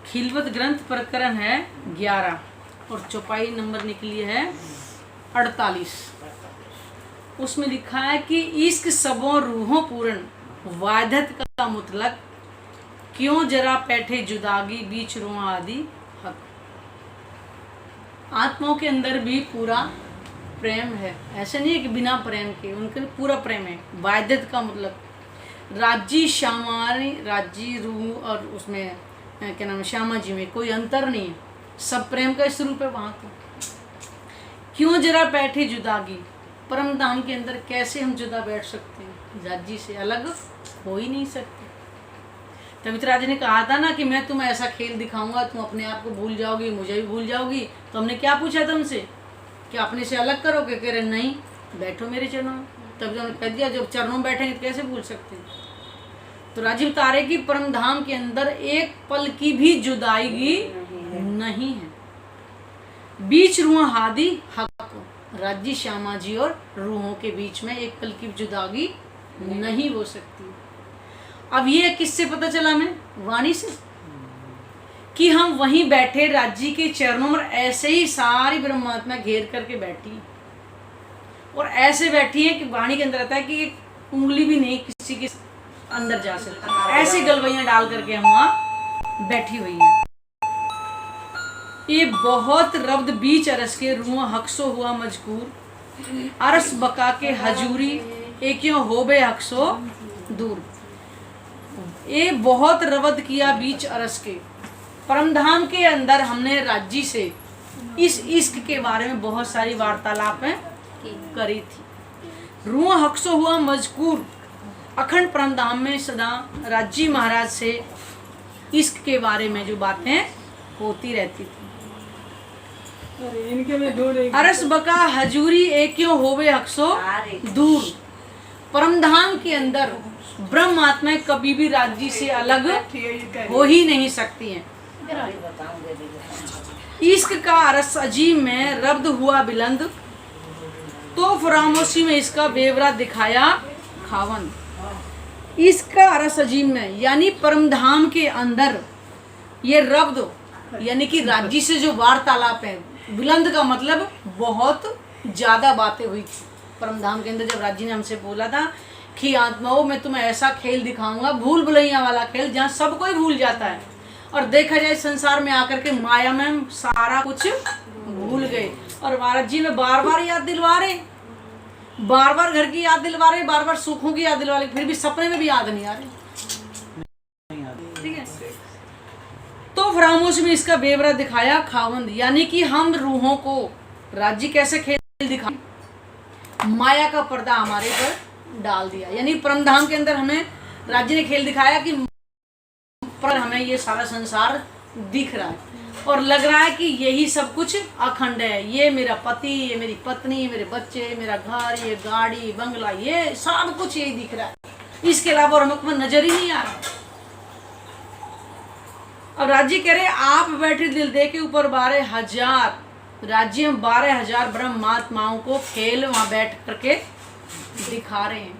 खिलवत ग्रंथ प्रकरण है 11 और चौपाई नंबर निकली है 48। उसमें लिखा है कि इश्क सबों रूहों पूर्ण वादत का मुतलक, क्यों जरा पैठे जुदागी बीच रुआ आदि हक। आत्माओं के अंदर भी पूरा प्रेम है, ऐसे नहीं है कि बिना प्रेम के, उनके पूरा प्रेम है। वादत का मतलब राज्य श्यामारी, राज्य रूह और उसमें क्या नाम है श्यामा जी में कोई अंतर नहीं है, सब प्रेम का स्वरूप है वहाँ का। क्यों जरा बैठे जुदागी, परम धाम के अंदर कैसे हम जुदा बैठ सकते हैं, राज्य से अलग हो ही नहीं सकते। तभी तो राजा ने कहा था ना कि मैं तुम्हें ऐसा खेल दिखाऊंगा, तुम अपने आप को भूल जाओगी, मुझे भी भूल जाओगी। तो हमने क्या पूछा था उनसे कि अपने से अलग करोगे, कह रहे नहीं बैठो मेरे चरणों में। तब जब कह दिया जब चरणों में बैठेंगे तो कैसे भूल सकते हैं। तो राजीव तारे की परम धाम के अंदर एक पल की भी जुदाईगी नहीं है। बीच रूह हादी हक, राज्य श्यामा जी और रूहों के बीच में एक पल की जुदागी नहीं हो सकती। अब ये किससे पता चला हमें? वाणी से, कि हम वहीं बैठे राज्य के चरणों में ऐसे ही सारी ब्रह्मात्मा घेर करके बैठी, और ऐसे बैठी है कि वाणी के अंदर रहता है कि एक उंगली भी नहीं किसी के अंदर जा सकता, ऐसी गलवैयां डाल करके हम वहां बैठी हुई हैं। ये बहुत रब्द बीच अरस के रूह हक्सो हुआ मजकूर, अरस बका के हजूरी एक्यों हो बे हक्सो दूर। ये बहुत रवद किया बीच अरस के, परमधाम के अंदर हमने राज्य से इस इश्क के बारे में बहुत सारी वार्तालापें करी थी। रूह हक्सो हुआ मजकूर, अखंड परमधाम में सदा राज्य महाराज से इश्क के बारे में जो बातें होती रहती थी। अरस बका हजूरी एक्यों होवे हक्सो दूर। परमधाम के अंदर ब्रह्म आत्माएं कभी भी राज्य से अलग हो ही नहीं सकती हैं। इश्क का अरस अजीम में रब्द हुआ बिलंद, तो फरामोशी में इसका बेवरा दिखाया खावन। इसका अरस अजीम में यानी परमधाम के अंदर ये रब्द यानी कि राज्य से जो वार्तालाप है, बुलंद का मतलब बहुत ज्यादा बातें हुई थी परमधाम के अंदर। जब राज्य ने हमसे बोला था कि आत्माओं मैं तुम्हें ऐसा खेल दिखाऊंगा, भूल भुलैया वाला खेल, जहाँ सब कोई भूल जाता है, और देखा जाए संसार में आकर के माया में सारा कुछ भूल गए। और महाराज जी में बार बार याद दिलवा रहे, बार बार घर की याद दिलवा रहे, बार बार सुखों की याद दिलवा रहे, फिर भी सपने में भी याद नहीं आ रही। ठीक है, तो फरामोश में इसका बेवरा दिखाया खावंद, यानी कि हम रूहों को राज्य कैसे खेल दिखा, माया का पर्दा हमारे पर डाल दिया। यानी परमधाम के अंदर हमें राज्य ने खेल दिखाया कि पर हमें ये सारा संसार दिख रहा है और लग रहा है कि यही सब कुछ अखंड है। ये मेरा पति, ये मेरी पत्नी, ये मेरे बच्चे, मेरा घर, ये गाड़ी बंगला, ये सब कुछ यही दिख रहा है, इसके अलावा और हमें नजर ही नहीं आ रहा। अब राज्य कह रहे आप बैठे दिल दे के ऊपर 12,000 राज्य में 12,000 ब्रह्मात्माओं को खेल वहां बैठ करके दिखा रहे हैं।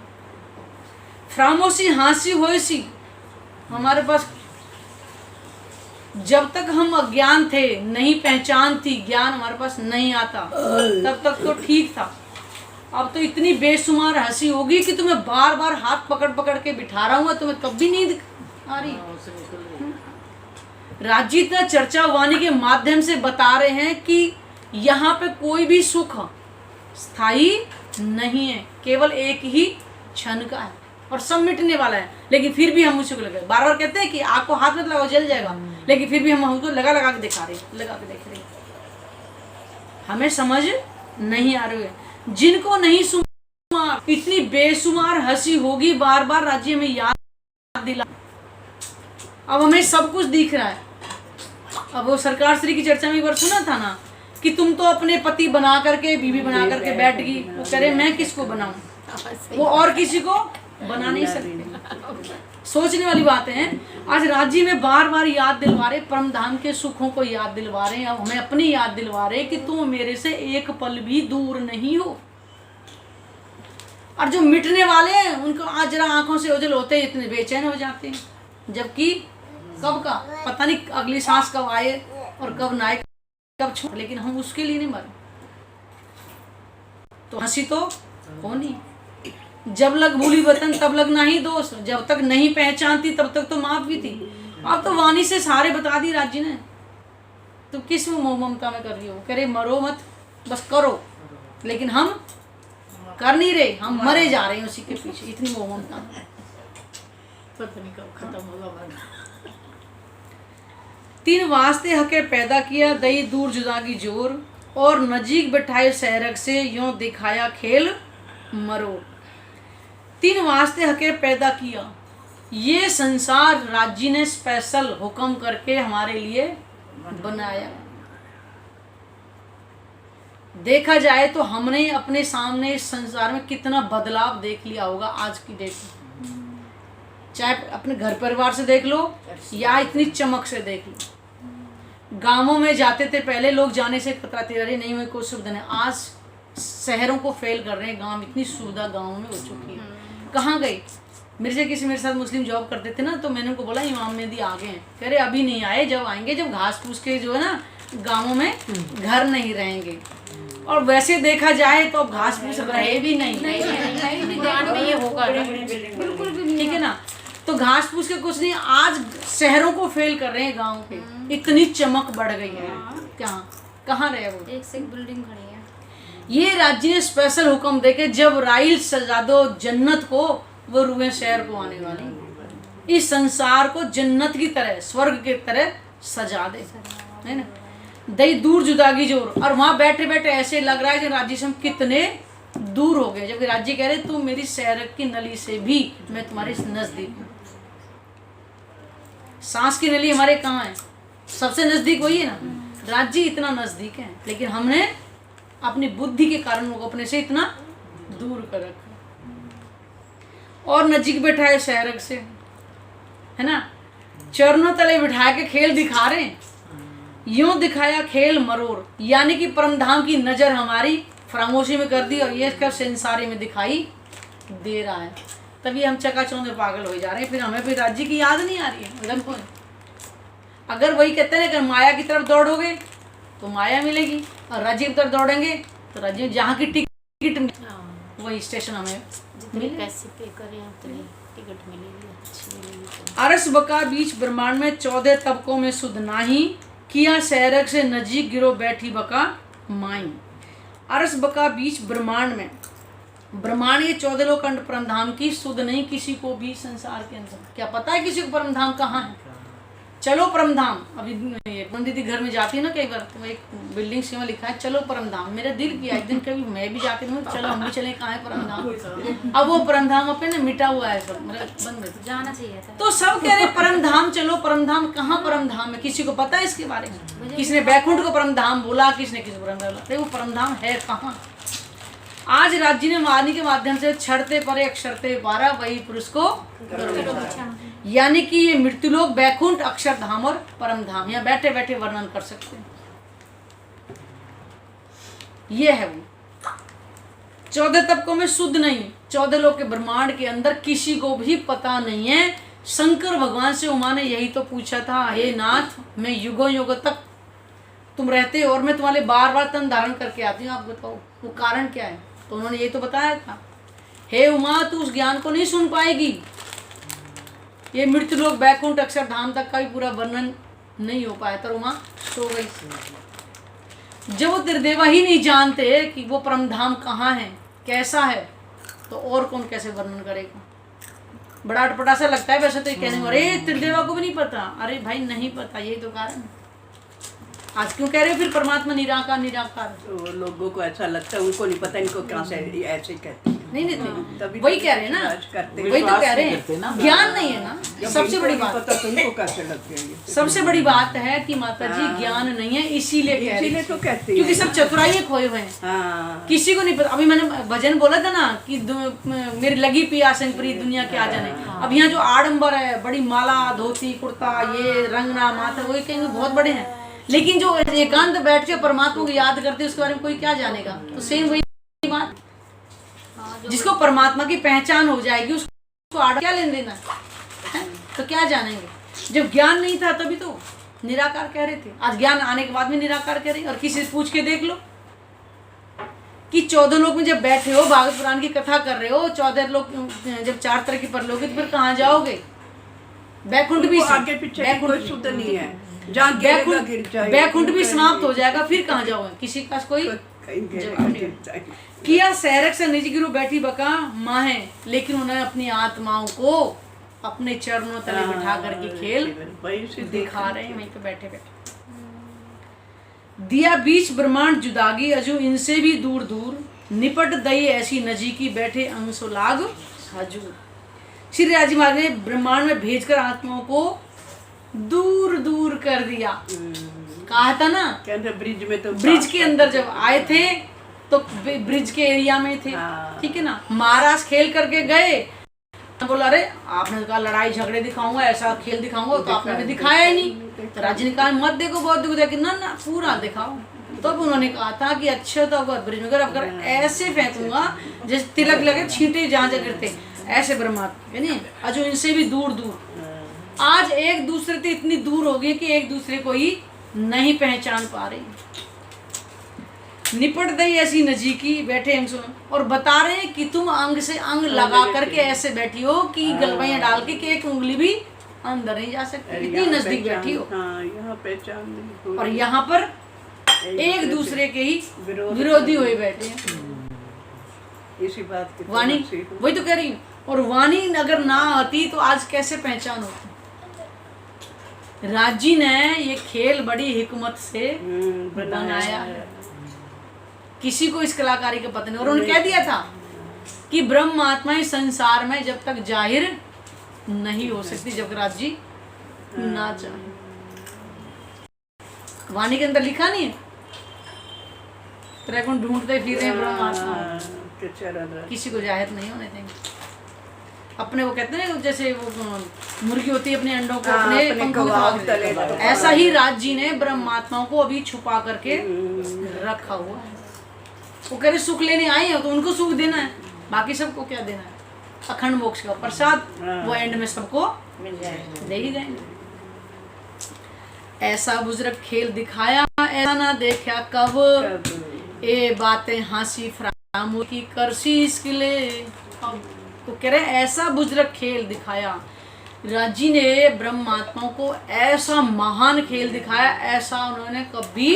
फ्रामोशी हांसी होसी हमारे पास, जब तक हम अज्ञान थे, नहीं पहचान थी, ज्ञान हमारे पास नहीं आता, तब तक तो ठीक था। अब तो इतनी बेशुमार हंसी होगी कि तुम्हें बार बार हाथ पकड़ पकड़ के बिठा रहा हूँ, तुम्हें तब भी नींद आ रही। राज्य इतना चर्चा वाणी के माध्यम से बता रहे हैं कि यहाँ पे कोई भी सुख स्थायी नहीं है, केवल एक ही क्षण का है और सब मिटने वाला है। लेकिन फिर भी हम मुझको लगे, बार बार कहते हैं कि आग को हाथ में लगाओ जल जाएगा, लेकिन फिर भी हम उसको लगा लगा के दिखा रहे, लगा के देख रहे, हमें समझ नहीं आ रही है। जिनको नहीं सुना, इतनी बेशुमार हंसी होगी, बार बार राज्य में याद दिला। अब हमें सब कुछ दिख रहा है। अब वो सरकार श्री की चर्चा में एक बार सुना था ना कि तुम तो अपने पति बना करके, बीवी बना करके बैठ गई, वो कह रहे मैं किसको बनाऊं, वो और किसी को बना नहीं सकते। सोचने वाली बातें हैं। आज राज्य में बार बार याद दिलवा रहे, परमधाम के सुखों को याद दिलवा रहे हैं, अब हमें अपनी याद दिलवा रहे कि तुम मेरे से एक पल भी दूर नहीं हो। और जो मिटने वाले हैं उनको आज जरा आंखों से ओझल होते हैं, इतने बेचैन हो जाते हैं, जबकि कब का पता नहीं, अगली सांस कब आए और कब ना आए, कब छोड़, लेकिन हम उसके लिए नहीं मरे। तो हंसी तो हो नहीं, जब लग भूली वतन तब लग नहीं दोस्त, जब तक नहीं पहचानती तब तक तो माफ भी थी। अब तो वाणी से सारे बता दी राज्य ने, तो किस में मोह ममता में कर रही हो? कह रहे मरो मत, बस करो, लेकिन हम कर नहीं रहे, हम मरे जा रहे हैं उसी के पीछे, इतनी मोह ममता में। पता नहीं कब खत्म होगा वरना। 3 वास्ते हके पैदा किया, दई दूर जुदागी जोर, और नजीक बैठाए सहरग से यूं दिखाया खेल मरो। 3 वास्ते हके पैदा किया, ये संसार राज्य ने स्पेशल हुक्म करके हमारे लिए बनाया। देखा जाए तो हमने अपने सामने इस संसार में कितना बदलाव देख लिया होगा आज की डेट में, चाहे अपने घर परिवार से देख लो या इतनी चमक से देख लो। गांवों में जाते थे पहले लोग, जाने से कतराते, अरे नहीं मैं कोई सुविधा नहीं। आज शहरों को फेल कर रहे हैं गांव, इतनी सुविधा गांवों में हो चुकी है। कहाँ गई? मेरे साथ मुस्लिम जॉब करते थे ना, तो मैंने उनको बोला इमाम मेहदी आ गए हैं। कह रहे अभी नहीं आए, जब आएंगे जब घास फूस के जो है ना गांवों में घर नहीं रहेंगे। और वैसे देखा जाए तो अब घास फूस रहे भी नहीं, ये होगा बिल्कुल भी, ठीक है ना। तो घास फूस के कुछ नहीं, आज शहरों को फेल कर रहे हैं गाँव के, इतनी चमक बढ़ गई है। कहाँ रहे वो? एक से एक बिल्डिंग खड़ी है। ये राज्य ने स्पेशल हुक्म देके जब राइल सजा दो जन्नत को, वो रूहें शहर को आने वाली। इस संसार को जन्नत की तरह, स्वर्ग की तरह सजा दे, है ना। दई दूर जुदागी जोर, और वहां बैठे बैठे ऐसे लग रहा है कि राज्य से हम कितने दूर हो गए, जबकि राज्य कह रहे तू मेरी सैरक की नली से भी मैं तुम्हारे नजदीक हूँ। सांस की नली हमारे कहाँ है? सबसे नजदीक वही है ना। राज्य इतना नजदीक है, लेकिन हमने अपनी बुद्धि के कारण वो अपने से इतना दूर कर रखा। और नजीक बैठाए शहरक से, है ना, चरणों तले बिठा के खेल दिखा रहे हैं। यूं दिखाया खेल मरोर, यानी कि परमधाम की नजर हमारी फरामोशी में कर दी और ये कब संसारी में दिखाई दे रहा है। तभी हम चकाचौंध में पागल हो जा रहे हैं, फिर हमें फिर राज्य की याद नहीं आ रही है। अगर वही कहते हैं, अगर माया की तरफ दौड़ोगे तो माया मिलेगी, और राज्य की तरफ दौड़ेंगे तो राज्य जहाँ की टिकट वही स्टेशन हमें पैसे पे करें उतनी टिकट मिलेगी, अच्छी मिलेगी। अरस बका बीच ब्रह्मांड में 14 तबकों में सुध नाही, किया सैरक से नजीक गिरो बैठी बका माई। अरस बका बीच ब्रह्मांड में, ब्रह्मांड ये 14 लोकखंड परमधाम की सुध नहीं किसी को भी संसार के अंदर। क्या पता है किसी को परमधाम कहाँ है? चलो परमधाम। अभी दीदी घर में जाती है ना कई बार, तो एक बिल्डिंग से लिखा है चलो परमधाम। मेरा दिल किया एक दिन कभी मैं भी जाती हूँ, चलो हम भी चले, कहाँ है परमधाम। अब वो परमधाम अपने मिटा हुआ है, सब मेरा बंद है, जाना चाहिए था। तो सब कह रहे परमधाम चलो परमधाम। कहाँ परमधाम है? किसी को पता है इसके बारे में? किसने बैकुंठ को परमधाम बोला, किसने किसी को परमधाम बोला? वो परमधाम है कहाँ? आज राज्य ने वाणी के माध्यम से छड़ते परे अक्षरते पारा, वही पुरुष को, यानी कि ये मृत्युलोक, बैकुंठ, अक्षरधाम और परमधाम, यहाँ बैठे बैठे वर्णन कर सकते हैं। ये है वो 14 तबकों में शुद्ध नहीं, 14 लोक के ब्रह्मांड के अंदर किसी को भी पता नहीं है। शंकर भगवान से उमा ने यही तो पूछा था, हे नाथ मैं युगों युगों तक तुम रहते हो और मैं तुम्हारे बार बार तन धारण करके आती हूँ, आप बताओ वो कारण क्या है? तो उन्होंने यही तो बताया था, हे उमा तू उस ज्ञान को नहीं सुन पाएगी, ये मृत्यु लोक बैकुंठ अक्षरधाम तक का भी पूरा वर्णन नहीं हो पाया। तो उमा सो गई। जब वो त्रिदेवा ही नहीं जानते कि वो परमधाम कहाँ है, कैसा है, तो और कौन कैसे वर्णन करेगा? बड़ा अटपटा सा लगता है वैसे तो, ये कहने में अरे त्रिदेवा को भी नहीं पता। अरे भाई नहीं पता, यही तो कारण है। आज क्यों कह रहे हो फिर परमात्मा निराकार निराकार? तो लोगों को ऐसा लगता है, उनको नहीं पता इनको कहाँ से ऐसे कहते हैं। नहीं वही कह रहे हैं ना, वही तो कह रहे हैं, ज्ञान नहीं है ना। सबसे बड़ी बात पता तो इनको कैसे लगते हैं? सबसे बड़ी बात है कि माता जी ज्ञान नहीं है, इसीलिए कह रहे हैं, तो कहते हैं क्योंकि सब चतुराई खोए हुए हैं, किसी को नहीं पता। अभी मैंने भजन बोला था ना कि मेरी लगी पियासन प्री दुनिया के आ जाने। अब यहाँ जो आडंबर है, बड़ी माला धोती कुर्ता, ये रंगना माथा, वही कहेंगे बहुत बड़े हैं, लेकिन जो एकांत बैठ के परमात्मा को याद करते हैं उसके बारे में कोई क्या जानेगा? तो सेम वही बात, जिसको परमात्मा की पहचान हो जाएगी उसको आड़ा क्या लेन देना है? तो क्या जानेंगे? जब ज्ञान नहीं था तभी तो निराकार कह रहे थे, आज ज्ञान आने के बाद में निराकार कह रहे हैं। और किसी से पूछ के देख लो कि 14 लोग में जब बैठे हो, भागवत पुराण की कथा कर रहे हो, 14 लोग जब 4 तरह की परलोक है, तो फिर कहाँ जाओगे? बैकुंठ भी आगे पीछे कोई शुद्ध नहीं है, जहाँ गिरेगा गिर जाएगा, बैकुंठ भी समाप्त हो जाएगा, फिर कहाँ जाओगे? किसी का कोई जवाब नहीं। किया सैरक से निज गिरु बैठी बका माहे, लेकिन उन्होंने अपनी आत्माओं को अपने चरणों तले बिठा करके खेल दिखा रहे हैं, वहीं पे बैठे बैठे। दिया बीच ब्रह्मांड जुदागी अजू इनसे भी दूर दूर, निपट दई ऐसी नजीकी बैठे अंशो लाग हजूर। श्री राजी महाराज ने ब्रह्मांड में भेजकर आत्माओं को दूर दूर कर दिया। कहा था ना, ब्रिज में तो ब्रिज के अंदर जब आए थे तो ब्रिज के एरिया में थे, ठीक है ना। महाराज खेल करके गए, बोला अरे आपने कहा लड़ाई झगड़े दिखाऊंगा, ऐसा खेल दिखाऊंगा, तो आपने भी दिखाया ही नहीं। तो राजा ने कहा मत देखो बहुत दुख कि ना ना पूरा दिखाओ। तब उन्होंने कहा था कि अच्छा तो ब्रिज में अगर ऐसे फेंकूंगा जैसे तिलक लगे छींटे जहाँ जहाँ गिरते, ऐसे ब्रह्मात्मा यानी अजो इनसे भी दूर दूर। आज एक दूसरे से इतनी दूर हो गई कि एक दूसरे को ही नहीं पहचान पा रही। निपट गई ऐसी नजीकी बैठे अंग, और बता रहे हैं कि तुम अंग से अंग लगा करके ऐसे बैठी हो कि गलवैया डाल के एक उंगली भी अंदर नहीं जा सकती, इतनी नजदीक बैठी हो। यहाँ पहचान नहीं, और यहाँ पर एक दूसरे के ही विरोधी हुए बैठे हैं। इसी बात की वाणी वही तो कह रही हूँ। और वाणी अगर ना आती तो आज कैसे पहचान होती? राजी ने ये खेल बड़ी हिकमत से बनाया है, किसी को इस कलाकारी का पता नहीं। और उन्होंने कह दिया था कि ब्रह्म आत्मा ही संसार में जब तक जाहिर नहीं हो सकती, जब राज्य ना चाहे। वाणी के अंदर लिखा नहीं है, त्रैगुण ढूंढते फिर रहे ब्रह्म आत्मा, किसी को जाहिर नहीं होने देंगे। अपने वो कहते हैं जैसे वो मुर्गी होती है अपने अंडों को अपने पंखों में, ऐसा ही राज जी ने ब्रह्मात्माओं को अभी छुपा करके रखा हुआ है। वो कह रहे सुख लेने आए हैं तो उनको सुख देना है, बाकी सबको क्या देना है? अखंड मोक्ष का प्रसाद, वो एंड में सबको दे ही देंगे। ऐसा बुजुर्ग खेल दिखाया ऐसा ना देखा कब, ये बातें हंसी फ्रामो की करसी इसके लिए। तो कह रहे ऐसा बुजुर्ग खेल दिखाया, राजी ने ब्रह्मात्माओं को ऐसा महान खेल दिखाया, ऐसा उन्होंने कभी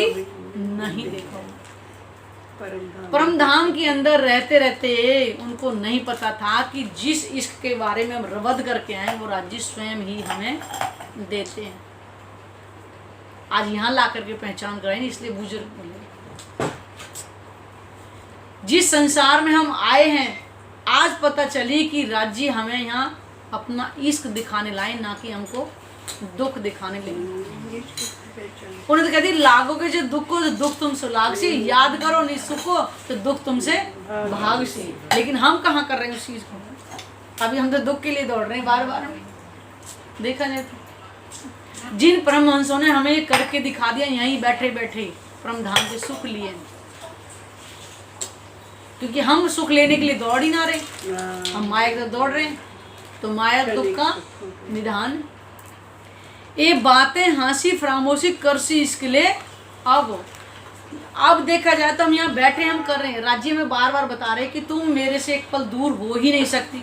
नहीं देखा। परम धाम के अंदर रहते रहते उनको नहीं पता था कि जिस इश्क के बारे में हम रवद करके आए वो राज्य स्वयं ही हमें देते हैं। आज यहाँ ला करके पहचान कराएं, इसलिए बुजुर्ग बोले जिस संसार में हम आए हैं आज पता चली कि राज्य हमें यहाँ अपना इश्क दिखाने लाए, ना कि हमको दुख दिखाने लगे। उन्होंने तो कहती लागोगे जो दुख को, तो दुख तुमसे लाग से, याद करो निःसुख को तो दुख तुमसे भाग से। लेकिन हम कहाँ कर रहे हैं उस चीज को? अभी हम तो दुख के लिए दौड़ रहे हैं बार बार। देखा जाए तो जिन परमहंसों ने हमें करके दिखा दिया, यहीं बैठे बैठे परम धाम के सुख लिए, क्योंकि हम सुख लेने के लिए दौड़ ही ना रहे, हम माया की तरफ दौड़ रहे हैं। तो माया दुख का निधान। ये बातें हंसी फरामोशी करसी इसके लिए। अब देखा जाए तो हम यहाँ बैठे हम कर रहे हैं, राज्य में बार बार बता रहे हैं कि तुम मेरे से एक पल दूर हो ही नहीं सकती,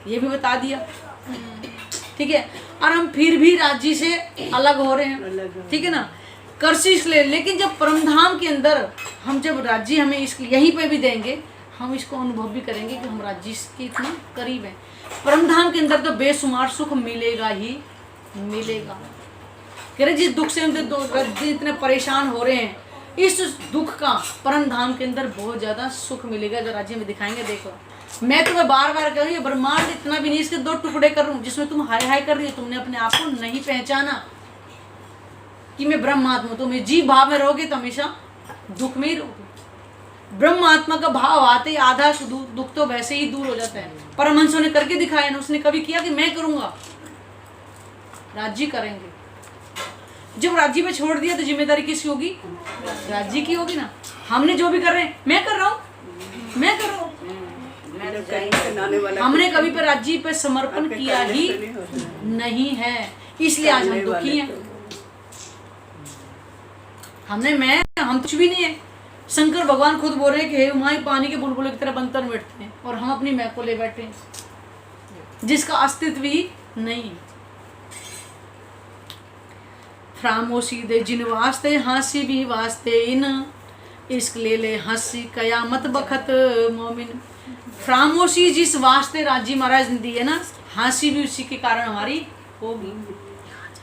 ये भी बता दिया, ठीक है। और हम फिर भी राज्य से अलग हो रहे हैं, ठीक है ना, करसी इसलिए। लेकिन जब परमधाम के अंदर हम जब राज्य हमें इसके यहीं पे भी देंगे, हम इसको अनुभव भी करेंगे कि हम राज्य के इतना करीब हैं। परमधाम के अंदर तो बेशुमार सुख मिलेगा ही मिलेगा। कह रहे जिस दुख से हम इतने परेशान हो रहे हैं, इस दुख का परम धाम के अंदर बहुत ज्यादा सुख मिलेगा जो राज्य में दिखाएंगे। देखो मैं तुम्हें बार बार कह रही हूँ, ब्रह्मांड इतना भी नहीं इसके 2 टुकड़े कर रहा हूँ जिसमें तुम हाय हाय कर रही हो। तुमने अपने आप को नहीं पहचाना कि मैं ब्रह्मात्मा, तुम जीव भाव में रहोगे तो हमेशा दुख में ही रहोगे। ब्रह्मात्मा का भाव आते ही आधा दुख तो वैसे ही दूर हो जाता है। परमहंसों ने करके दिखाया ना, उसने कभी किया कि मैं करूंगा, राज्य करेंगे। जब राज्य पे छोड़ दिया तो जिम्मेदारी किसकी होगी? राज्य की होगी ना। हमने जो भी कर रहे हैं, मैं कर रहा हूँ, मैं कर रहा हूँ, हमने कभी पे राज्य पे समर्पण किया ही नहीं है। इसलिए आज हम करने वाले दुखी हैं। तो- हम कुछ भी नहीं है। शंकर भगवान खुद बोल रहे हैं कि हे माई पानी के बुलबुले की तरह बनकर बैठते हैं, और हम अपनी मैं को ले बैठे हैं जिसका अस्तित्व ही नहीं है। फ्रामोशी दे जिन वास्ते हंसी भी वास्ते इन, इश्क ले ले हंसी कयामत बखत मोमिन। फ्रामोशी जिस वास्ते राजी महाराज ने दी है ना, हंसी भी उसी के कारण हमारी होगी।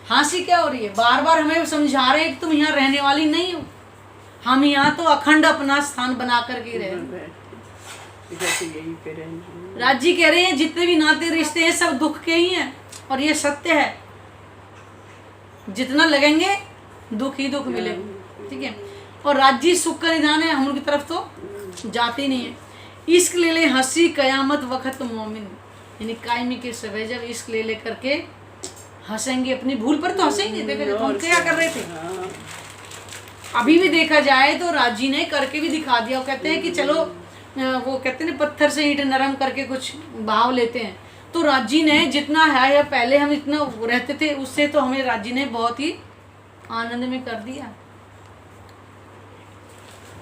हंसी क्या हो रही है? बार बार हमें समझा रहे हैं कि तुम यहाँ रहने वाली नहीं हो, हम यहाँ तो अखंड अपना स्थान बना करके रहे। जैसे यही पे रहना। राज जी कह रहे हैं जितने भी नाते रिश्ते हैं सब दुख के ही हैं, और ये सत्य है। जितना लगेंगे दुख ही दुख मिलेगा, ठीक है। और राज जी सुख का निदान है, हम उनकी तरफ तो जाते ही नहीं है। इश्क ले ले हंसी कयामत वक्त मोमिन, यानी कायमी के समय जब इश्क ले ले करके हंसेंगे, अपनी भूल पर तो हंसेंगे। देखो हम क्या कर रहे थे। हाँ। अभी भी देखा जाए तो राजी ने करके भी दिखा दिया। वो कहते हैं कि चलो, वो कहते हैं पत्थर से ईंट नरम करके कुछ भाव लेते हैं, तो राजी ने जितना है या पहले हम इतना रहते थे उससे तो हमें राजी ने बहुत ही आनंद में कर दिया।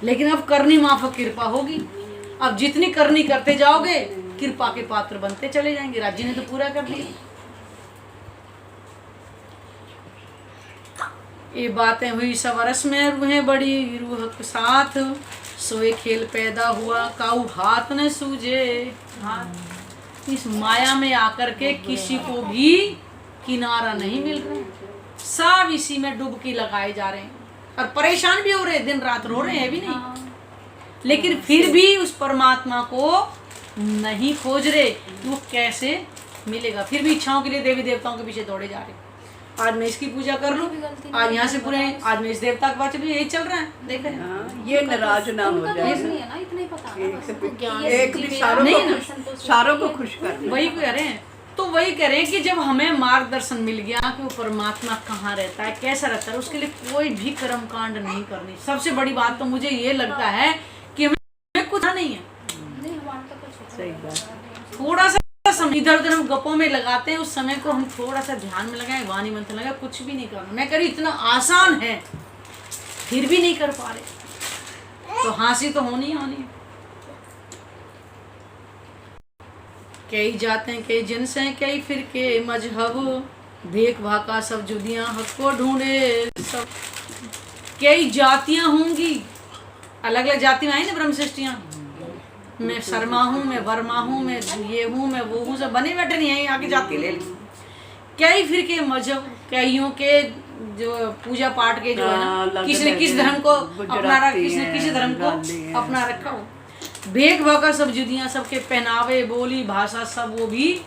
लेकिन अब करनी माफक कृपा होगी। अब जितनी करनी करते जाओगे कृपा के पात्र बनते चले जाएंगे। राजी ने तो पूरा कर दिया। ये बातें हुई सवरस में रूहें बड़ी रूह के साथ, सोए खेल पैदा हुआ काऊ हाथ न सूझे हाथ। इस माया में आकर के किसी को भी किनारा नहीं मिल रहा, सब इसी में डुबकी लगाए जा रहे हैं और परेशान भी हो रहे हैं, दिन रात रो रहे हैं भी नहीं, लेकिन फिर भी उस परमात्मा को नहीं खोज रहे। वो कैसे मिलेगा? फिर भी इच्छाओं के लिए देवी देवताओं के पीछे दौड़े जा रहे। आज मैं इसकी पूजा कर लूं, आज यहाँ से पूरे, आज मैं इस देवता के पास, यही चल रहा है। देख रहे हैं हाँ, ये नाराज ना हो जाए। एक भी सारों को खुश कर। वही कह रहे हैं, तो वही कह रहे हैं कि जब हमें मार्गदर्शन मिल गया कि वो परमात्मा कहाँ रहता है, कैसा रहता है, उसके लिए कोई भी कर्म कांड नहीं करनी। सबसे बड़ी बात तो मुझे ये लगता है कि हमें कुछ नहीं है। सही बात। थोड़ा सा समय इधर उधर हम गप्पों में लगाते हैं, उस समय को हम थोड़ा सा ध्यान में लगाएं, वाणी मंथन लगाए, कुछ भी नहीं करना। मैं कह रही इतना आसान है फिर भी नहीं कर पा रहे, तो हांसी तो होनी है। कई जाते कई जिन्स हैं, कई फिर के मजहब, भेक भाका सब जुदियां हक को ढूंढे सब। कई जातियां होंगी, अलग अलग जाति में आई ना ब्रह्म सृष्टियां। मैं शर्मा हूँ, मैं वर्मा हूँ, मैं ये हूँ, मैं वो हूँ, सब बने बैठे नहीं है, आके जाति ले ली। कई फिर के मजहब, कईयों के जो पूजा पाठ के जो है ना, किसी ने किस धर्म को अपना रखा, किसी ने किसी धर्म को अपना रखा हो। भेक भाका सब जुदियां, सबके पहनावे बोली भाषा सब वो भी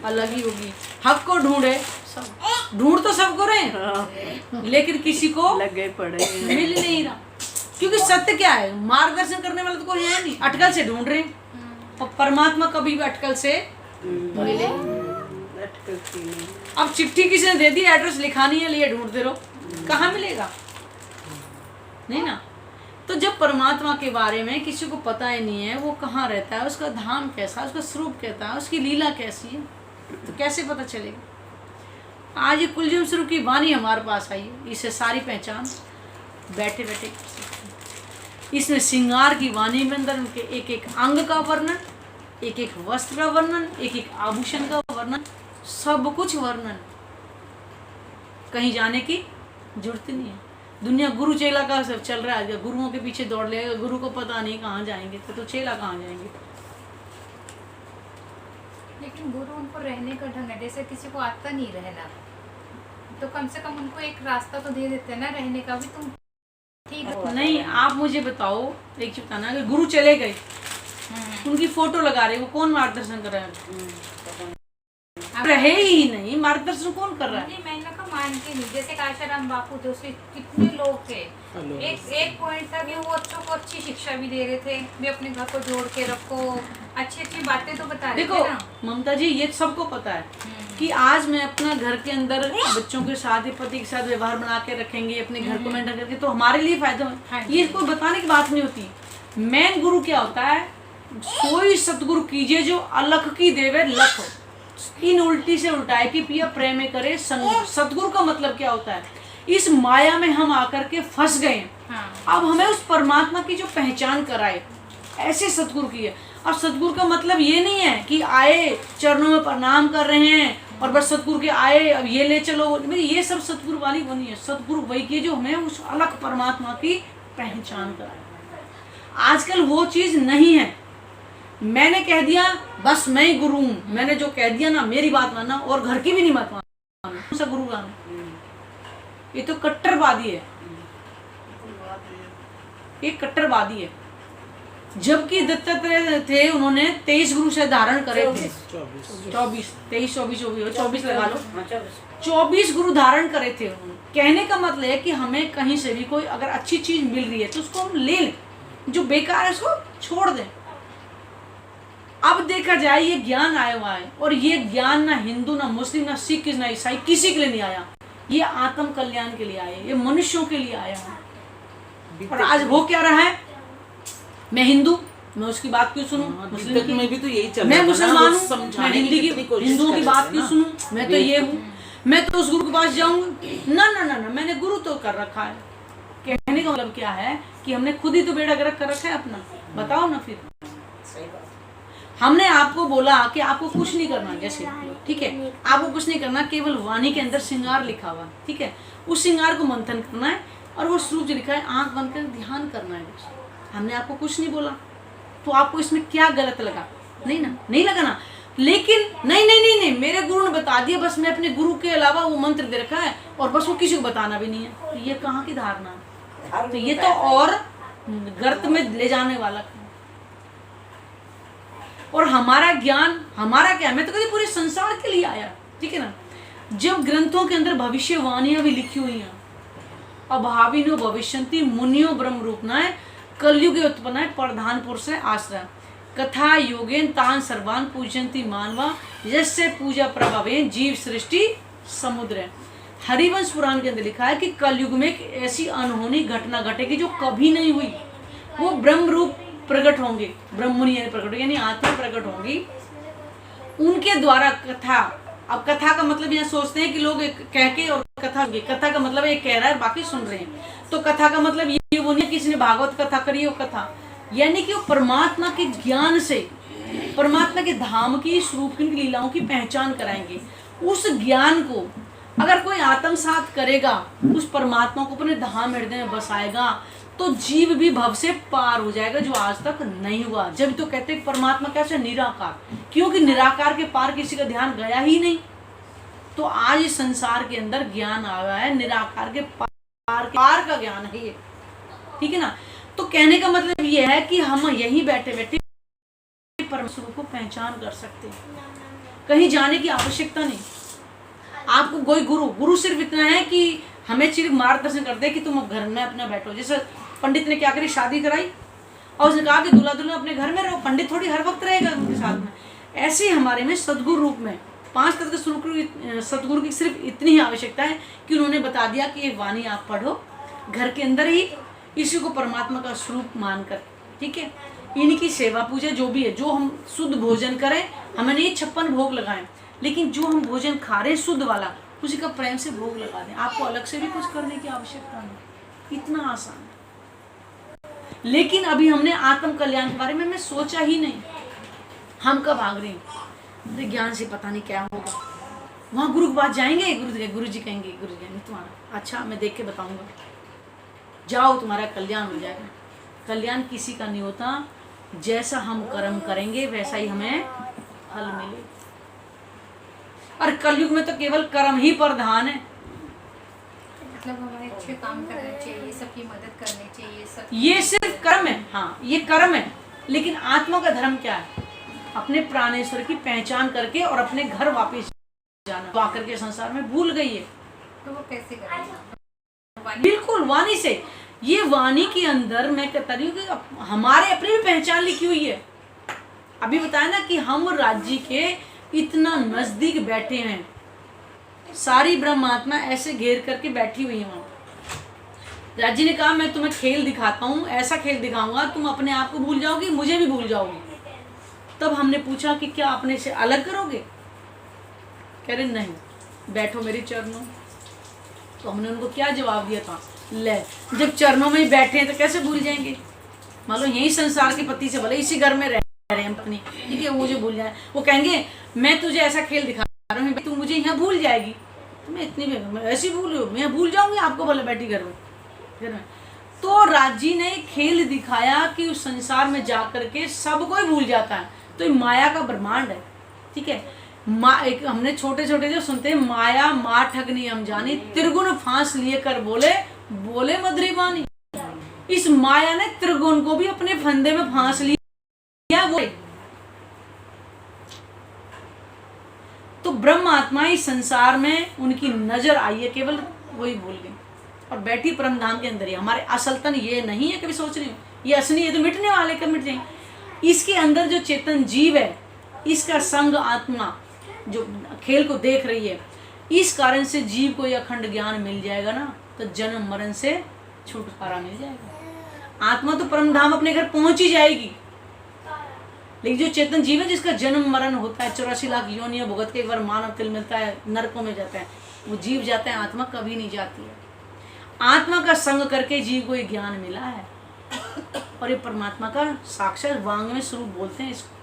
अलग ही होगी। हक को ढूंढे सब, ढूंढ तो सबको रहे लेकिन किसी को लगे पड़े मिल नहीं रहा। क्योंकि सत्य क्या है, मार्गदर्शन करने वाला तो कोई है नहीं, अटकल से ढूंढ रहे हैं। और परमात्मा कभी भी अटकल से मिले। अब चिट्ठी किसी ने दे दी, एड्रेस लिखानी है, लिए ढूंढते रहो, कहाँ मिलेगा? नहीं ना। तो जब परमात्मा के बारे में किसी को पता ही नहीं है, वो कहाँ रहता है, उसका धाम कैसा, उसका स्वरूप कैसा है, उसकी लीला कैसी है, तो कैसे पता चलेगा? आज ये कुलजुम स्वरूप की वाणी हमारे पास आई है, इससे सारी पहचान बैठे बैठे कर सकते हैं। इसमें श्रृंगार की वाणी में अंदर उनके एक एक अंग का वर्णन, एक एक वस्त्र का वर्णन, एक एक आभूषण का वर्णन, सब कुछ वर्णन। कहीं जाने की जरूरत नहीं है। दुनिया गुरु चेला का सब चल रहा है, गुरुओं के पीछे दौड़ लेगा, गुरु को पता नहीं कहाँ जाएंगे, तो चेला कहाँ जाएंगे? लेकिन गुरु उनको रहने का ढंग है, जैसे किसी को आता नहीं रहना, तो कम से कम उनको एक रास्ता तो दे देते हैं ना रहने का भी। तुम ठीक है नहीं, आप मुझे बताओ, एक चीज बताना, अगर गुरु चले गए, उनकी फोटो लगा रहे, वो कौन मार्गदर्शन कर रहा है? रहे ही नहीं, मार्गदर्शन कौन कर रहा है? नहीं, मैंने कहा मानती नहीं। जैसे काशाराम बापू थे, उसके कितने लोग थे, एक पॉइंट था कि वो बच्चों को अच्छी शिक्षा भी दे रहे थे, भी अपने घर को जोड़ के रखो, अच्छी अच्छी बातें तो बता रहे थे ना। ममता जी, ये सबको पता है कि आज मैं अपना घर के अंदर बच्चों के साथ, पति के साथ व्यवहार बना के रखेंगे, अपने घर को मेंटेन करके, तो हमारे लिए फायदा है। ये कोई बताने की बात नहीं होती। मेन गुरु क्या होता है? कोई सतगुरु कीजिए जो अलख की देवे लख हो। इन उल्टी से उल्टा है कि पिया प्रेम करे संग। सतगुरु का मतलब क्या होता है? इस माया में हम आकर के फंस गए हैं। हाँ। अब हमें उस परमात्मा की जो पहचान कराए, ऐसे सतगुरु की है। और सतगुरु का मतलब ये नहीं है कि आए चरणों में प्रणाम कर रहे हैं और बस सतगुरु के आए अब ये ले चलो, मेरी ये सब सतगुरु वाली वो नहीं है। सतगुरु वही की जो हमें उस अलग परमात्मा की पहचान कराए। आजकल वो चीज नहीं है। मैंने कह दिया बस मैं ही गुरु हूं, मैंने जो कह दिया ना मेरी बात मानना और घर की भी नहीं बात मानना, कौन सा गुरु गाना? ये तो कट्टरवादी है, ये कट्टरवादी है। जबकि दत्तात्रेय थे, उन्होंने 23 गुरु से धारण करे थे। 24 लगा लो, 24 गुरु धारण करे थे उन्होंने। कहने का मतलब है कि हमें कहीं से भी कोई अगर अच्छी चीज मिल रही है तो उसको हम ले लें, जो बेकार है उसको छोड़ दें। अब देखा जाए ये ज्ञान आया हुआ है और ये ज्ञान ना हिंदू ना मुस्लिम ना सिख ना ईसाई किसी के लिए नहीं आया। ये आत्म कल्याण के लिए आया, ये मनुष्यों के लिए आया है। और आज हो क्या रहा है? मैं हिंदू, मैं उसकी बात क्यों सुनूं? मुस्लिम की में भी तो यही चल मैं रहा था ना, मुसलमान वो हूँ, मैं समझाने हिंदुओं की बात क्यों ना। सुनूं? मैं तो ये हूँ, मैं तो उस गुरु के पास जाऊंगी ना ना ना ना, मैंने गुरु तो कर रखा है। कहने का मतलब क्या है कि हमने खुद ही तो बेड़ा गर्क कर रखा है अपना। बताओ ना फिर। हमने आपको बोला कि आपको कुछ नहीं करना, जैसे ठीक है, आपको कुछ नहीं करना, केवल वाणी के अंदर श्रृंगार लिखा हुआ, ठीक है, उस श्रृंगार को मंथन करना है और वो स्वरूप जो लिखा है आंख बंद कर ध्यान करना है बस। हमने आपको कुछ नहीं बोला, तो आपको इसमें क्या गलत लगा? नहीं ना, नहीं लगा ना। लेकिन नहीं नहीं नहीं नहीं, मेरे गुरु ने बता दिया, बस मैं अपने गुरु के अलावा वो मंत्र दे रखा है और बस वो किसी को बताना भी नहीं है, तो ये कहाँ की धारणा है? तो ये तो और गर्त में ले जाने वाला। और हमारा ज्ञान, हमारा क्या, मैं तो कहती पूरे संसार के लिए आया, ठीक है ना। जब ग्रंथों के अंदर भविष्यवाणियां भी लिखी हुई हैं, अभाविनो भविष्यन्ति मुनियो ब्रह्म रूपनाय कलयुगे उत्पन्नाय प्रधान पुरुष है आश्रय कथा योगेन तान सर्वान पूजन्ति मानवा यस्य पूजा प्रभावेन जीव सृष्टि समुद्र है। हरिवंश पुराण के अंदर लिखा है कि कलयुग में एक ऐसी अनहोनी घटना घटेगी जो कभी नहीं हुई। वो ब्रह्म रूप प्रकट होंगे, ब्रह्मणि प्रकट यानी आत्मा प्रकट होंगी, उनके द्वारा कथा। अब कथा का मतलब यहाँ सोचते हैं कि लोग कह के और कथा का मतलब एक कह रहा है बाकी सुन रहे हैं, तो कथा का मतलब ये वो नहीं किसी ने भागवत कथा करी हो कथा, यानी कि वो परमात्मा के ज्ञान से परमात्मा के धाम की स्वरूप की लीलाओं की पहचान कराएंगे। उस ज्ञान को अगर कोई आत्मसात करेगा, उस परमात्मा को अपने धाम हृदय में बसाएगा, तो जीव भी भव से पार हो जाएगा, जो आज तक नहीं हुआ। जब तो कहते हैं परमात्मा कैसे निराकार, क्योंकि निराकार के पार किसी का ध्यान गया ही नहीं। तो आज इस संसार के अंदर ज्ञान आया है, निराकार के पार का ज्ञान है ये, ठीक है ना। तो कहने का मतलब ये है कि हम यहीं बैठे बैठे परमेश्वर को पहचान कर सकते हैं, कहीं जाने की आवश्यकता नहीं। आपको कोई गुरु सिर्फ इतना है कि हमें सिर्फ मार्गदर्शन कर दे कि तुम घर में अपना बैठो। जैसे पंडित ने क्या करी, शादी कराई और उसने कहा कि दूल्हा दुल्हन अपने घर में रहो, पंडित थोड़ी हर वक्त रहेगा उनके साथ में। ऐसे ही हमारे में सदगुरु रूप में 5 तरह के सदगुरु की सिर्फ इतनी ही आवश्यकता है कि उन्होंने बता दिया कि ये वाणी आप पढ़ो घर के अंदर ही, इसी को परमात्मा का स्वरूप मानकर, ठीक है। इनकी सेवा पूजा जो भी है, जो हम शुद्ध भोजन करें, हमें नहीं 56 भोग लगाएं, लेकिन जो हम भोजन खा रहे हैं शुद्ध वाला, उसी का प्रेम से भोग लगा दें। आपको अलग से भी कुछ करने की आवश्यकता नहीं, इतना आसान है। लेकिन अभी हमने आत्म कल्याण के बारे में मैं सोचा ही नहीं। हम कब भाग रहे हैं ज्ञान से, पता नहीं क्या होगा। वहाँ गुरु के पास जाएंगे, गुरु जी कहेंगे तुम्हारा अच्छा मैं देख के बताऊंगा, जाओ तुम्हारा कल्याण हो जाएगा। कल्याण किसी का नहीं होता, जैसा हम कर्म करेंगे वैसा ही हमें फल मिले। और कलयुग में तो केवल कर्म ही प्रधान है। मतलब हमें अच्छे काम करने चाहिए, सबकी मदद करनी चाहिए, सब ये सिर्फ कर्म है, हाँ ये कर्म है। लेकिन आत्मा का धर्म क्या है? अपने प्राणेश्वर की पहचान करके और अपने घर वापस जाना। तो आकर के संसार में भूल गई है, तो वो कैसे करेंगे? बिल्कुल वाणी से। ये वाणी के अंदर मैं कहता रही हूँ कि हमारे अपनी भी पहचान लिखी हुई है। अभी बताया ना कि हम राज्य के इतना नजदीक बैठे हैं, सारी ब्रह्मात्मा ऐसे घेर करके बैठी हुई है वहां। राज्य ने कहा मैं तुम्हें खेल दिखाता हूँ, ऐसा खेल दिखाऊंगा तुम अपने आप को भूल जाओगी, मुझे भी भूल जाओगी। तब हमने पूछा कि क्या अपने से अलग करोगे? कह रहे नहीं, बैठो मेरे चरणों। तो हमने उनको क्या जवाब दिया था, ले जब चरणों में ही बैठे हैं तो कैसे भूल जाएंगे। मान लो यही संसार के पति से भले इसी घर में रह रहे हैं पत्नी, ठीक है, वो मुझे भूल जाए, वो कहेंगे मैं तुझे ऐसा खेल दिखा रहा हूँ, तू मुझे यहाँ भूल जाएगी, तो मैं इतनी मैं ऐसी भूल मैं भूल जाऊंगी आपको भले बैठी घर में। तो राजी ने खेल दिखाया कि उस संसार में जा करके सबको ही भूल जाता है। तो ये माया का ब्रह्मांड है, ठीक है। एक हमने छोटे छोटे जो सुनते हैं, माया माँ ठगनी हम जानी, त्रिगुण फांस लिए कर बोले बोले मधुरी बानी। इस माया ने त्रिगुण को भी अपने फंदे में फांस लिया। वो तो ब्रह्म आत्मा इस संसार में उनकी नजर आई है, केवल वही भूल गए और बैठी परम धाम के अंदर ही। हमारे असल तन ये नहीं है, कभी सोच रही हूँ ये असली है तो मिटने वाले कब मिट जाएंगे। इसके अंदर जो चेतन जीव है, इसका संग आत्मा जो खेल को देख रही है, इस कारण से जीव को यह अखंड ज्ञान मिल जाएगा ना, तो जन्म मरण से छुटकारा मिल जाएगा। आत्मा तो परम धाम अपने घर पहुंच ही जाएगी, लेकिन जो चेतन जीव है जिसका जन्म मरण होता है, 84 लाख योनियां भुगत के एक बार मानव तिल मिलता है, नरकों में जाता है, वो जीव जाता है, आत्मा कभी नहीं जाती है। आत्मा का संग करके जीव को ये ज्ञान मिला है और ये परमात्मा का साक्षात वांग में स्वरूप बोलते हैं इसको।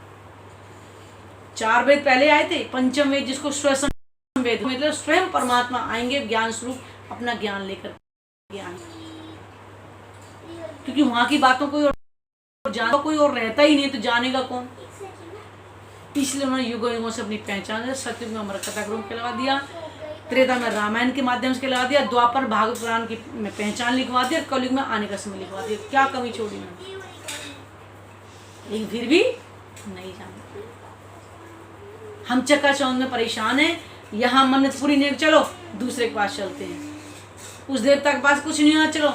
4 वेद पहले आए थे, पंचम वेद जिसको स्वयं वेद मतलब स्वयं परमात्मा आएंगे ज्ञान स्वरूप अपना ज्ञान लेकर ज्ञान, क्योंकि वहां की बातों को जान कोई और रहता ही नहीं, तो जानेगा कौन। इसलिए उन्होंने युगों युगों से अपनी पहचान, सतयुग में अमर कथा ग्रंथ के लगा दिया, त्रेता में रामायण के माध्यम से लगा दिया, द्वापर भागवत पुराण की में पहचान लिखवा दिया, कलयुग में आने का समय लिखवा दिया। क्या कमी छोड़ी मैंने, लेकिन फिर भी नहीं जानते। हम चकाचौंध में परेशान हैं, यहाँ मन्नत पूरी नहीं, चलो दूसरे के पास चलते हैं, उस देवता के पास कुछ नहीं हुआ, चलो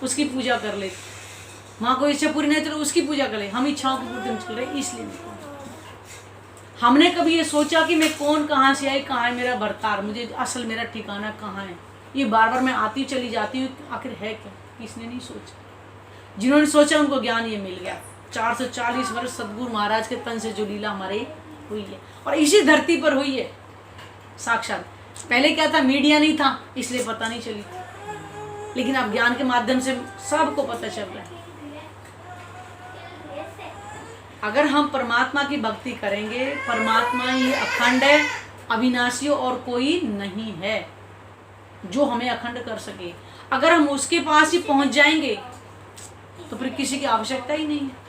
उसकी पूजा कर ले, वहाँ कोई इच्छा पूरी नहीं, चलो उसकी पूजा कर ले। हम इच्छाओं की पूर्ति में चल रहे, इसलिए नहीं। हमने कभी ये सोचा कि मैं कौन, कहाँ से आई, कहाँ है मेरा भरतार, मुझे असल मेरा ठिकाना कहाँ है। ये बार बार मैं आती चली जाती हूँ, आखिर है क्या, किसने नहीं सोचा। जिन्होंने सोचा उनको ज्ञान ये मिल गया। 440 वर्ष सदगुरु महाराज के तन से जो लीला हमारे हुई है, और इसी धरती पर हुई है साक्षात। पहले क्या था, मीडिया नहीं था इसलिए पता नहीं चली, लेकिन अब ज्ञान के माध्यम से सबको पता चल रहा है। अगर हम परमात्मा की भक्ति करेंगे, परमात्मा ही अखंड है, अविनाशी और कोई नहीं है जो हमें अखंड कर सके। अगर हम उसके पास ही पहुंच जाएंगे तो फिर किसी की आवश्यकता ही नहीं है।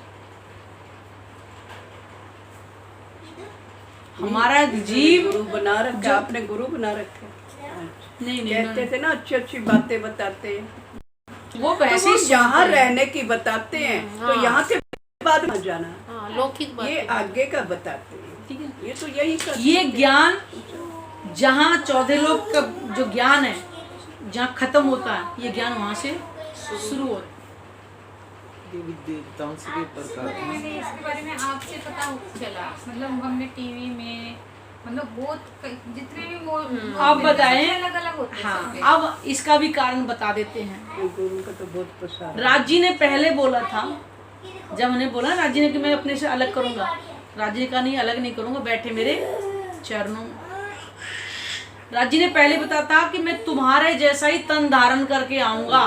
हमारा जीव गुरु बना रखा, आपने गुरु बना रखे। नहीं कहते थे ना अच्छी अच्छी बातें बताते हैं, वो वैसे तो यहाँ रहने की बताते हैं, तो यहाँ के बाद में जाना, लौकिक बात ये आगे का बताते हैं, ठीक है। ये तो यही करते ये ज्ञान जहाँ 14 लोग का जो ज्ञान है जहाँ खत्म होता है, ये ज्ञान वहां से शुरू होता है। देवताओं से भी प्रकार हैं। मैंने इसके बारे में आपसे पता चला, मतलब हमने टीवी में मतलब बहुत जितने भी वो आप बताएं, अलग अलग होते हैं हाँ, सबके। अब इसका भी कारण बता देते हैं। हैं। गुरु का तो बहुत प्रसाद। राज जी ने पहले बोला था, जब उन्हें बोला राज जी ने कि मैं अपने से अलग करूंगा, राज जी का नहीं, अलग नहीं करूंगा, बैठे मेरे चरणों। राज जी ने पहले बताया था कि मैं तुम्हारे जैसा ही तन धारण करके आऊंगा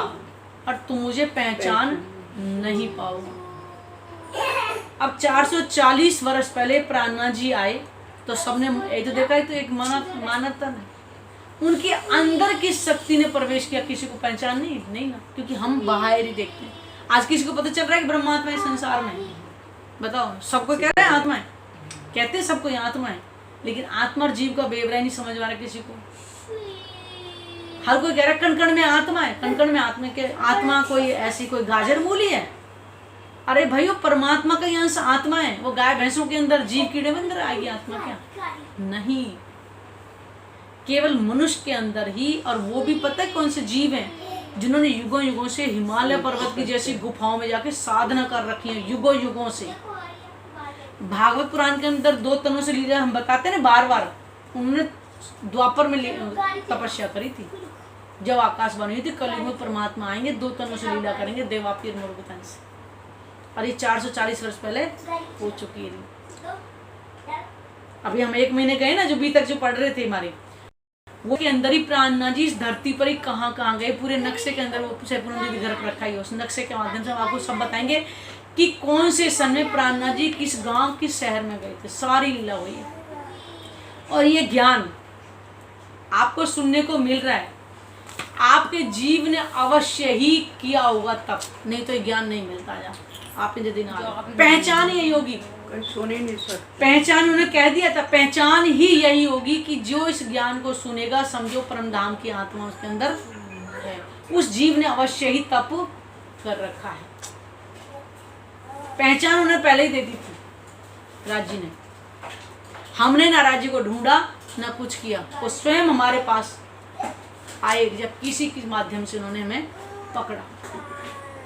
और तुम मुझे पहचान नहीं पाओगे। अब 440 वर्ष पहले प्राणनाथ जी आए तो सबने ये तो देखा, तो एक मानव तन है, उनके अंदर किस शक्ति ने प्रवेश किया, किसी को पहचान नहीं ना, क्योंकि हम बाहर ही देखते हैं। आज किसी को पता चल रहा है कि ब्रह्मात्मा इस संसार में, बताओ, सबको कह रहे हैं आत्मा है, कहते हैं सबको यहाँ आत्मा है, लेकिन आत्मा और जीव का बेवरा नहीं समझ आ रहा किसी को। हर कोई कह रहा है कण कण में आत्मा है, कण कण में आत्मा के, आत्मा कोई ऐसी कोई गाजर मूली है। अरे भाई वो परमात्मा का यहाँ से आत्मा है, वो गाय भैंसों के अंदर, जीव कीड़े में अंदर आएगी आत्मा क्या? नहीं, केवल मनुष्य के अंदर ही। और वो भी पता है कौन से जीव हैं, जिन्होंने युगों युगों से हिमालय पर्वत की जैसी गुफाओं में जाके साधना कर रखी है, युगों युगों से। भागवत पुराण के अंदर 2 तनों से लीला हम बताते हैं बार बार, उन्होंने द्वापर में तपस्या करी थी, जब आकाशवाणी हुई थी कलयुग में परमात्मा आएंगे, 2 तनों से लीला करेंगे, देवापीर मोरगतन से। और ये 440 वर्ष पहले हो चुकी है। अभी हम 1 महीने गए ना, जो अभी तक जो पढ़ रहे थे हमारे, वो के अंदर ही प्राणनाथ जी इस धरती पर ही कहाँ कहाँ गए, पूरे नक्शे के अंदर वो सैफुद्दीन जी घर पर रखा है। उस नक्शे के माध्यम से हम आपको सब बताएंगे कि कौन से सन में प्राणनाथ जी किस गांव किस शहर में गए थे, सारी लीला हुई है। और ये ज्ञान आपको सुनने को मिल रहा है, आपके जीव ने अवश्य ही किया होगा तब, नहीं तो ये ज्ञान नहीं मिलता। जा आपने जो दिन पहचान ही यही होगी, सुन ही नहीं सकते। पहचान उन्होंने कह दिया था, पहचान ही यही होगी कि जो इस ज्ञान को सुनेगा, समझो परमधाम की आत्मा उसके अंदर है, उस जीव ने अवश्य ही तप कर रखा है। पहचान उन्हें पहले ही दे दी थी राज जी ने। हमने ना राज जी को ढूंढा ना कुछ किया, वो स्वयं हमारे पास आए जब किसी के माध्यम से उन्होंने हमें पकड़ा।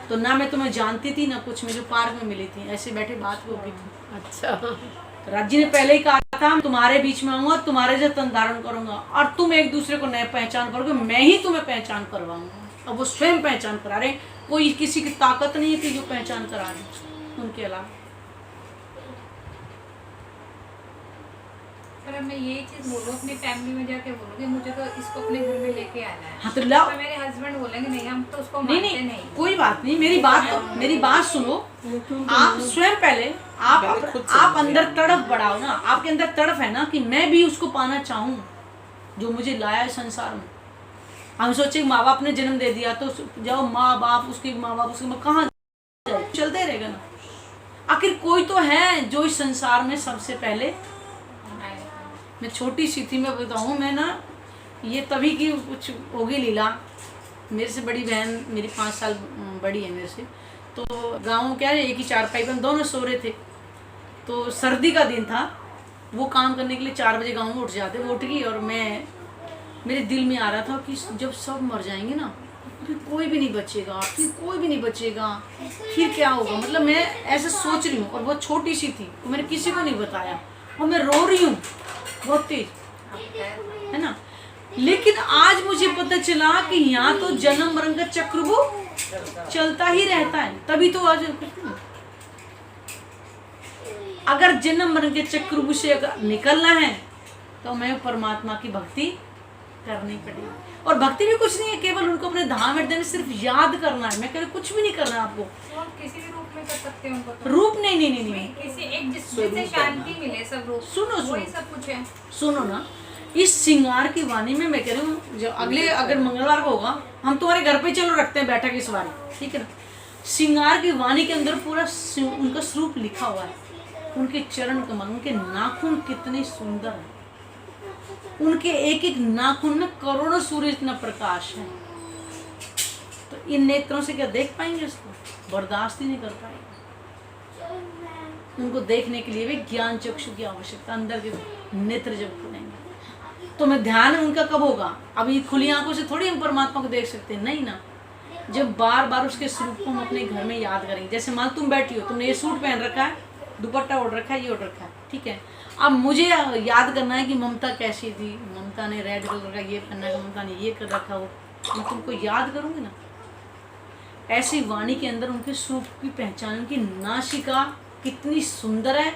तो ना मैं तुम्हें जानती थी ना कुछ, मैं जो पार्क में मिली थी, ऐसे बैठे बात हो गई थी। अच्छा, तो राज जी ने पहले ही कहा था, तुम्हारे बीच में आऊंगा, तुम्हारे से तन धारण करूंगा और तुम एक दूसरे को नए पहचान करोगे, मैं ही तुम्हें पहचान करवाऊंगा। अब वो स्वयं पहचान करा रहे, कोई किसी की ताकत नहीं है कि जो पहचान करा रहे उनके अलावा। पर अब मैं ये चीज बोलूँ अपनी फैमिली में जाके बोलूँगी मुझे तो इसको अपने घर में लेके आना है। हाँ तो लाओ। तो मेरे हस्बैंड बोलेंगे नहीं हम तो उसको नहीं मानते नहीं, कोई बात नहीं, मेरी बात सुनो। आप स्वयं पहले आप अंदर तड़प बढ़ाओ ना, आपके अंदर तड़प है ना कि मैं भी उसको पाना चाहूँ जो मुझे लाया है संसार में। हम सोचे माँ बाप ने जन्म दे दिया तो जाओ, माँ बाप उसके माँ बाप उसके कहाँ जाए, चलते रहेगा ना। आखिर कोई तो है जो इस संसार में सबसे पहले। मैं छोटी सी थी, मैं बताऊँ, मैं ना ये तभी की कुछ होगी लीला। मेरे से बड़ी बहन मेरी 5 साल बड़ी है मेरे से, तो गाँव में क्या है, एक ही चारपाई पर हम दोनों सो रहे थे। तो सर्दी का दिन था, वो काम करने के लिए 4 बजे गाँव में उठ जाते, वो उठ गई और मैं, मेरे दिल में आ रहा था कि जब सब मर जाएंगे ना फिर कोई भी नहीं बचेगा, फिर कोई भी नहीं बचेगा, फिर क्या होगा। मतलब मैं ऐसे सोच रही हूँ और बहुत छोटी सी थी, तो मैंने किसी को नहीं बताया और मैं रो रही हूँ बहुत तेज, है ना। लेकिन आज मुझे पता चला कि यहाँ तो जन्म मरण का चक्र वो चलता ही रहता है, तभी तो आज अगर जन्म मरण के चक्र से अगर निकलना है तो मैं परमात्मा की भक्ति करनी पड़ेगी। और भक्ति भी कुछ नहीं है, केवल उनको अपने धाम में देने, सिर्फ याद करना है। मैं कह रही कुछ भी नहीं करना है आपको। हम किसी भी रूप में कर सकते हैं उनको तो। रूप नहीं, किसी एक जिससे शांति मिले, सब रूप सुनो वही सब कुछ है। सुनो ना, इस श्रृंगार की वाणी में मैं कह रही हूँ, जो अगले अगर मंगलवार को होगा, हम तुम्हारे घर पे चलो रखते हैं बैठक इस बार, ठीक है ना। श्रृंगार की वाणी के अंदर पूरा उनका स्वरूप लिखा हुआ है, उनके चरण कमल, उनके नाखून कितने सुंदर है, उनके एक एक नाखून में करोड़ों सूर्य इतना प्रकाश है। तो इन नेत्रों से क्या देख पाएंगे उसको? बर्दाश्त ही नहीं कर पाएंगे। उनको देखने के लिए भी ज्ञान चक्षु की आवश्यकता, अंदर के नेत्र जब खुलेंगे तो मैं ध्यान उनका कब होगा? अभी खुली आंखों से थोड़ी हम परमात्मा को देख सकते हैं, नहीं ना। जब बार बार उसके स्वरूप को हम अपने घर में याद करेंगे। जैसे मान तुम बैठी हो, तुमने ये सूट पहन रखा है, दुपट्टा ओढ़ रखा है, ये ओढ़ रखा है, ठीक है। अब मुझे याद करना है कि ममता कैसी थी, ममता ने रेड कलर का ये पहना है, ममता ने ये कर रखा हो, मैं तुमको याद करूँगी ना। ऐसी वाणी के अंदर उनके स्वरूप की पहचान, उनकी नासिका कितनी सुंदर है,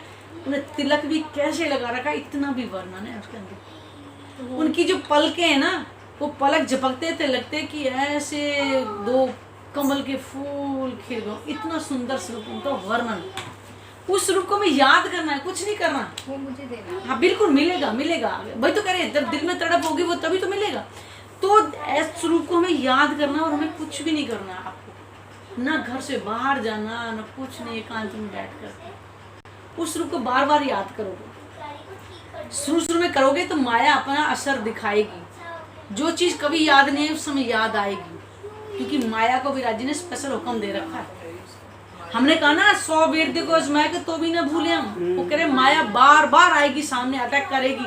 उन्हें तिलक भी कैसे लगा रखा है, इतना भी वर्णन है उसके अंदर। उनकी जो पलकें हैं ना, वो पलक झपकते थे, लगते कि ऐसे 2 कमल के फूल खिल गए, इतना सुंदर स्वरूप उनका वर्णन। उस रूप को मैं याद करना है, कुछ नहीं करना। वो मुझे देना। हाँ बिल्कुल मिलेगा, मिलेगा। वही तो कह रहे हैं, जब दिल में तड़प होगी वो तभी तो मिलेगा। तो इस स्वरूप को हमें याद करना और हमें कुछ भी नहीं करना है आपको, ना घर से बाहर जाना, ना कुछ नहीं, एकांत में बैठ कर उस रूप को बार बार याद करोगे। शुरू में करोगे तो माया अपना असर दिखाएगी। जो चीज़ कभी याद नहीं है उस समय याद आएगी, क्योंकि माया को विराज जी ने स्पेशल हुक्म दे रखा है। हमने कहा ना 100 वीर देखो आजमाए के तो भी ना भूले हम। वो कह रहे माया बार बार आएगी, सामने अटैक करेगी,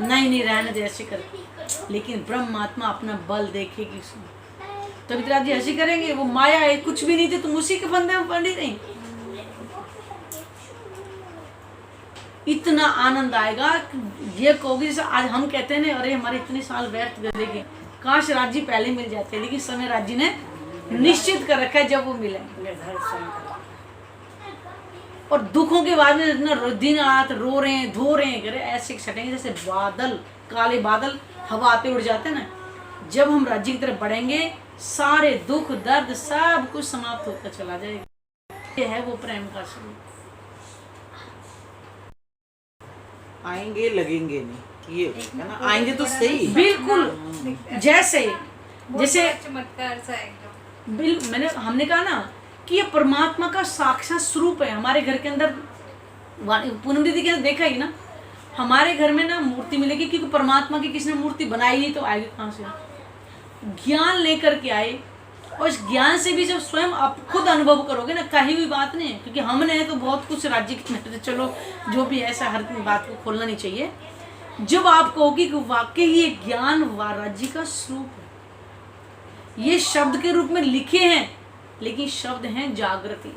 नहीं रहने दे ऐसे कर। लेकिन ब्रह्मात्मा अपना बल देखेगी उसमें, तभी तो जी ऐसे करेंगे। वो माया है, कुछ भी नहीं थे, तुम उसी के बंदे में पड़ नहीं। इतना आनंद आएगा, ये कहोगे जैसे आज हम कहते हैं ना, अरे हमारे इतने साल व्यर्थ गए, काश राज्य पहले मिल जाते, लेकिन समय राज्य ने निश्चित कर रखा है जब वो मिले। और दुखों के बाद में इतना दिन रात रो रहे हैं, धो रहे हैं, करे ऐसे सटेंगे जैसे बादल, काले बादल हवा आते उड़ जाते हैं ना। जब हम राज्य की तरफ बढ़ेंगे सारे दुख दर्द सब कुछ समाप्त होकर चला जाएगा। ये है वो प्रेम का स्वरूप। आएंगे लगेंगे नहीं, ये है ना, आएंगे तो सही। बिल्कुल जैसे जैसे चमत्कार सा एकदम। मैंने हमने कहा ना कि ये परमात्मा का साक्षात स्वरूप है हमारे घर के अंदर। पूनम दीदी के देखा ही ना, हमारे घर में ना मूर्ति मिलेगी क्योंकि परमात्मा की किसी ने मूर्ति बनाई नहीं तो आएगी कहाँ से? ज्ञान लेकर के आए, और इस ज्ञान से भी जब स्वयं आप खुद अनुभव करोगे ना, कहीं भी बात नहीं है, क्योंकि हमने तो बहुत कुछ राज्य की में, चलो जो भी ऐसा हर बात को खोलना नहीं चाहिए। जब आप कहोगे कि वाकई ये ज्ञान राज्य का स्वरूप है, ये शब्द के रूप में लिखे हैं, लेकिन शब्द हैं जागृति।